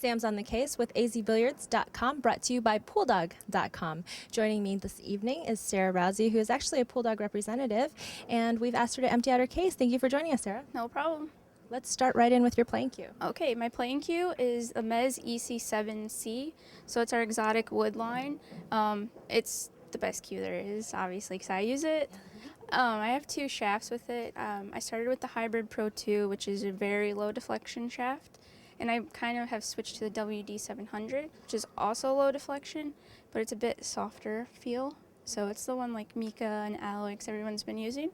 Sam's on the Case with azbilliards.com, brought to you by pooldog.com. Joining me this evening is Sarah Rousey, who is actually a Pooldog representative, and we've asked her to empty out her case. Thank you for joining us, Sarah. No problem. Let's start right in with your playing cue. Okay, my playing cue is a Mez EC7C, so it's our exotic wood line. It's the best cue there is, obviously, because I use it. I have two shafts with it. I started with the Hybrid Pro 2, which is a very low deflection shaft, and I kind of have switched to the WD700, which is also low deflection, but it's a bit softer feel. So it's the one like Mika and Alex, everyone's been using.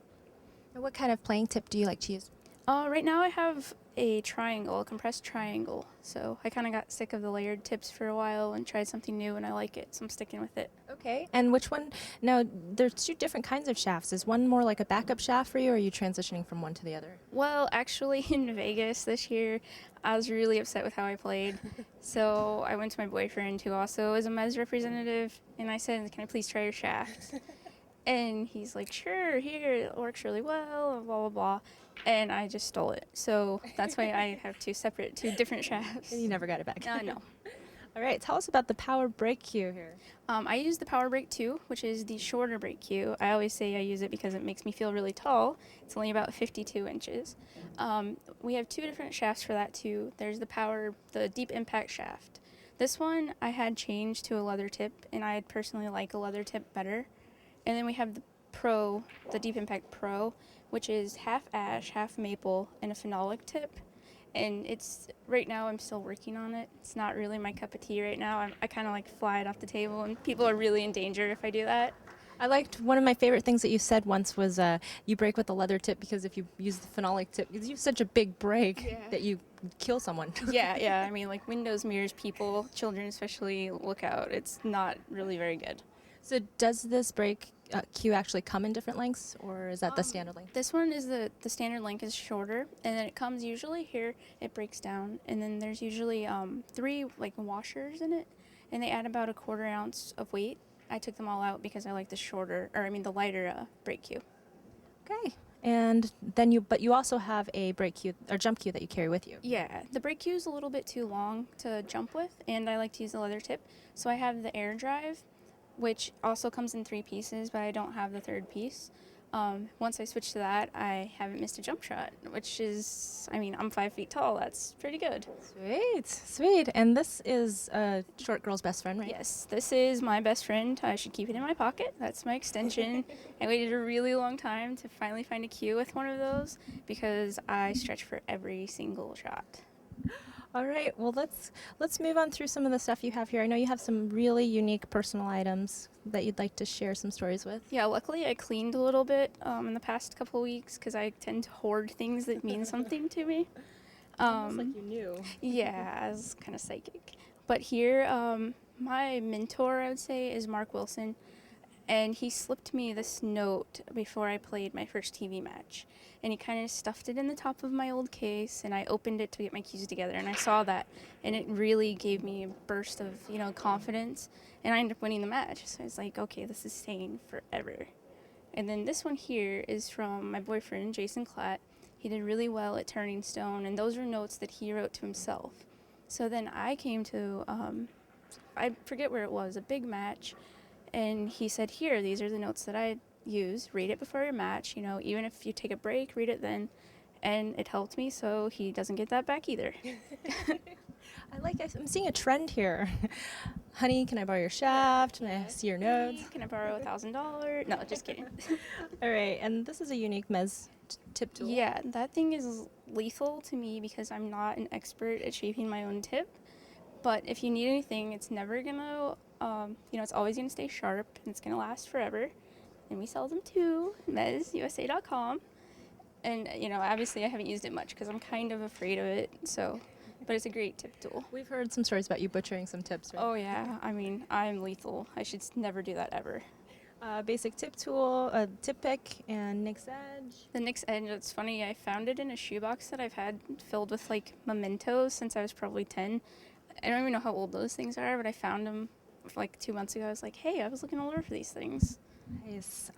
And what kind of playing tip do you like to use? Right now I have a triangle, a compressed triangle. So I kind of got sick of the layered tips for a while and tried something new, and I like it, so I'm sticking with it. Okay, and which one? Now, there's two different kinds of shafts. Is one more like a backup shaft for you, or are you transitioning from one to the other? Well, actually, in Vegas this year, I was really upset with how I played. So I went to my boyfriend, who also is a Mez representative, and I said, "Can I please try your shaft?" And he's like, "Sure, here, it works really well, blah, blah, blah." And I just stole it. So that's why I have two different shafts. And you never got it back. No. All right, tell us about the power brake cue here. I use the Power Brake 2, which is the shorter brake cue. I always say I use it because it makes me feel really tall. It's only about 52 inches. We have two different shafts for that too. There's the deep impact shaft. This one I had changed to a leather tip, and I personally like a leather tip better. And then we have the Deep Impact Pro, which is half ash, half maple, and a phenolic tip. And right now I'm still working on it. It's not really my cup of tea right now. I kind of like fly it off the table, and people are really in danger if I do that. I liked one of my favorite things that you said once was you brake with the leather tip because if you use the phenolic tip, because you have such a big brake that you kill someone. Yeah. I mean, like windows, mirrors, people, children especially, look out. It's not really very good. So does this brake cue actually come in different lengths, or is that the standard length? This one is the standard length is shorter, and then it comes usually here, it breaks down, and then there's usually 3 like washers in it, and they add about a 1/4 ounce of weight. I took them all out because I like the lighter brake cue. Okay. And then you also have a brake cue or jump cue that you carry with you. Yeah, the brake cue is a little bit too long to jump with, and I like to use the leather tip. So I have the air drive, which also comes in 3 pieces, but I don't have the 3rd piece. Once I switch to that, I haven't missed a jump shot, which is, I'm 5 feet tall. That's pretty good. Sweet. And this is a short girl's best friend, right? Yes, this is my best friend. I should keep it in my pocket. That's my extension. I waited a really long time to finally find a cue with one of those because I stretch for every single shot. All right, well, let's move on through some of the stuff you have here. I know you have some really unique personal items that you'd like to share some stories with. Yeah, luckily I cleaned a little bit in the past couple weeks because I tend to hoard things that mean something to me. Almost like you knew. Yeah, I was kind of psychic. But here, my mentor, I would say, is Mark Wilson. And he slipped me this note before I played my first TV match. And he kind of stuffed it in the top of my old case, and I opened it to get my cues together, and I saw that, and it really gave me a burst of, confidence, and I ended up winning the match. So I was like, okay, this is staying forever. And then this one here is from my boyfriend, Jason Klatt. He did really well at Turning Stone, and those are notes that he wrote to himself. So then I came to, I forget where it was, a big match, and he said, here, these are the notes that I use. Read it before your match. Even if you take a break, read it then. And it helped me, so he doesn't get that back either. I'm seeing a trend here. Honey, can I borrow your shaft? Can I see your notes? Can I borrow $1,000? No, just kidding. All right, and this is a unique Mez tip tool. Yeah, that thing is lethal to me because I'm not an expert at shaping my own tip. But if you need anything, it's never gonna, it's always gonna stay sharp, and it's gonna last forever. And we sell them too, mezusa.com. And, obviously I haven't used it much because I'm kind of afraid of it, but it's a great tip tool. We've heard some stories about you butchering some tips, right? Oh, yeah. I'm lethal. I should never do that ever. Basic tip tool, a tip pick, and Nick's Edge. The Nick's Edge, it's funny, I found it in a shoebox that I've had filled with, mementos since I was probably 10. I don't even know how old those things are, but I found them 2 months ago. I was like, hey, I was looking older for these things. Nice.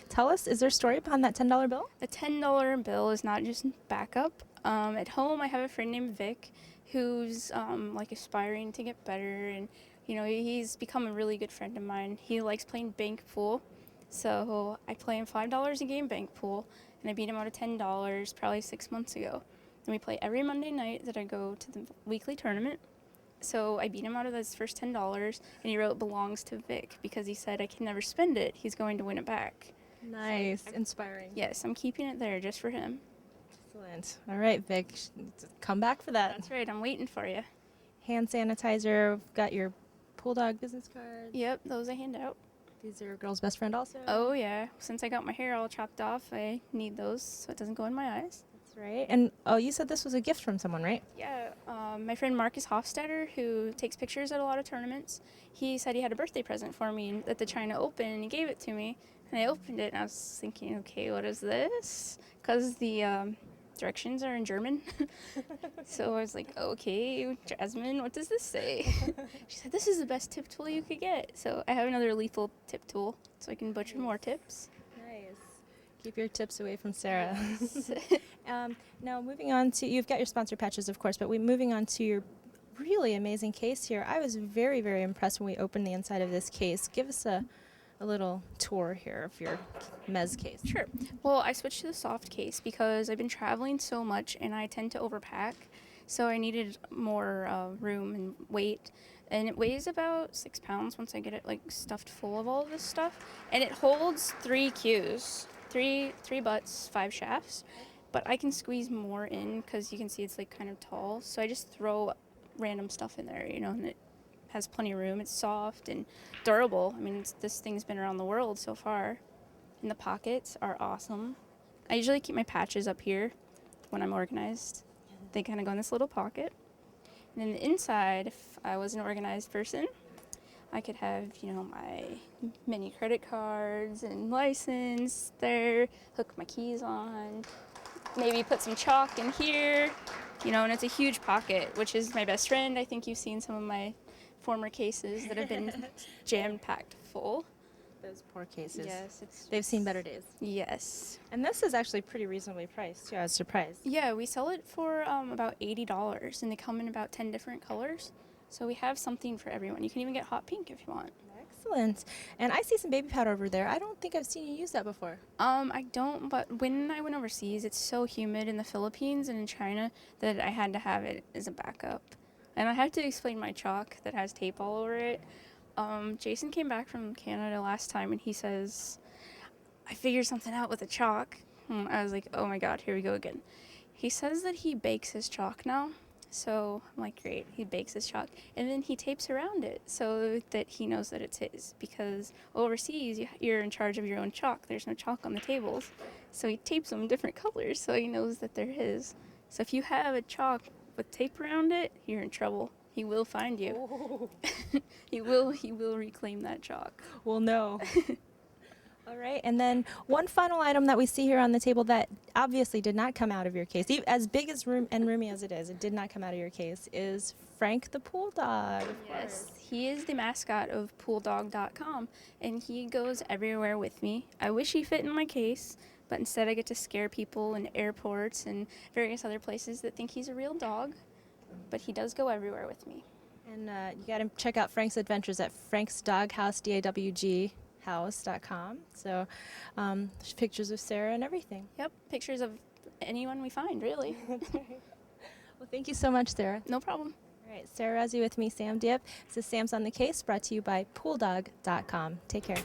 Tell us, is there a story behind that $10 bill? The $10 bill is not just backup. At home, I have a friend named Vic who's like aspiring to get better, and he's become a really good friend of mine. He likes playing bank pool, so I play him $5 a game bank pool, and I beat him out of $10 probably 6 months ago. And we play every Monday night that I go to the weekly tournament. So I beat him out of his first $10, and he wrote belongs to Vic because he said I can never spend it. He's going to win it back. Nice. Inspiring. Yes, I'm keeping it there just for him. Excellent. All right, Vic, come back for that. That's right. I'm waiting for you. Hand sanitizer. We've got your Pool Dog business cards. Yep, those I hand out. These are girl's best friend also. Oh, yeah. Since I got my hair all chopped off, I need those so it doesn't go in my eyes. That's right. And, you said this was a gift from someone, right? Yeah, my friend Marcus Hofstadter, who takes pictures at a lot of tournaments, he said he had a birthday present for me at the China Open, and he gave it to me. And I opened it, and I was thinking, okay, what is this? Because the directions are in German. So I was like, okay, Jasmine, what does this say? She said, this is the best tip tool you could get. So I have another lethal tip tool, so I can butcher more tips. Nice. Keep your tips away from Sarah. Now, moving on to, you've got your sponsor patches, of course, but moving on to your really amazing case here. I was very, very impressed when we opened the inside of this case. Give us a little tour here of your Mez case. Sure. Well, I switched to the soft case because I've been traveling so much and I tend to overpack. So I needed more room and weight. And it weighs about 6 pounds once I get it stuffed full of all of this stuff. And it holds 3 cues, three butts, 5 shafts. But I can squeeze more in because you can see it's kind of tall. So I just throw random stuff in there, and it has plenty of room. It's soft and durable. I mean, this thing's been around the world so far. And the pockets are awesome. I usually keep my patches up here when I'm organized. They kind of go in this little pocket. And then the inside, if I was an organized person, I could have, my mini credit cards and license there, hook my keys on, maybe put some chalk in here, and it's a huge pocket, which is my best friend. I think you've seen some of my former cases that have been jam-packed full. Those poor cases. Yes. They've seen better days. Yes. And this is actually pretty reasonably priced, too. I was surprised. Yeah, we sell it for about $80, and they come in about 10 different colors. So we have something for everyone. You can even get hot pink if you want. Excellent. And I see some baby powder over there. I don't think I've seen you use that before. I don't, but when I went overseas, it's so humid in the Philippines and in China that I had to have it as a backup. And I have to explain my chalk that has tape all over it. Jason came back from Canada last time, and he says, I figured something out with the chalk. I was like, oh my God, here we go again. He says that he bakes his chalk now. So I'm like, great, he bakes his chalk. And then he tapes around it so that he knows that it's his. Because overseas, you're in charge of your own chalk. There's no chalk on the tables. So he tapes them different colors so he knows that they're his. So if you have a chalk with tape around it, you're in trouble. He will find you. He will reclaim that chalk. Well, no. All right, and then one final item that we see here on the table that obviously did not come out of your case, as big as and roomy as it did not come out of your case, is Frank the Pool Dog. Yes, he is the mascot of pooldog.com, and he goes everywhere with me. I wish he fit in my case, but instead I get to scare people in airports and various other places that think he's a real dog, but he does go everywhere with me. And you got to check out Frank's adventures at Frank's Doghouse, DAWG. house.com. So pictures of Sarah and everything. Yep, pictures of anyone we find, really. Well, thank you so much, Sarah. No problem. All right, Sarah Rousey with me, Samm Diep. This is Sam's on the Case, brought to you by pooldog.com. Take care.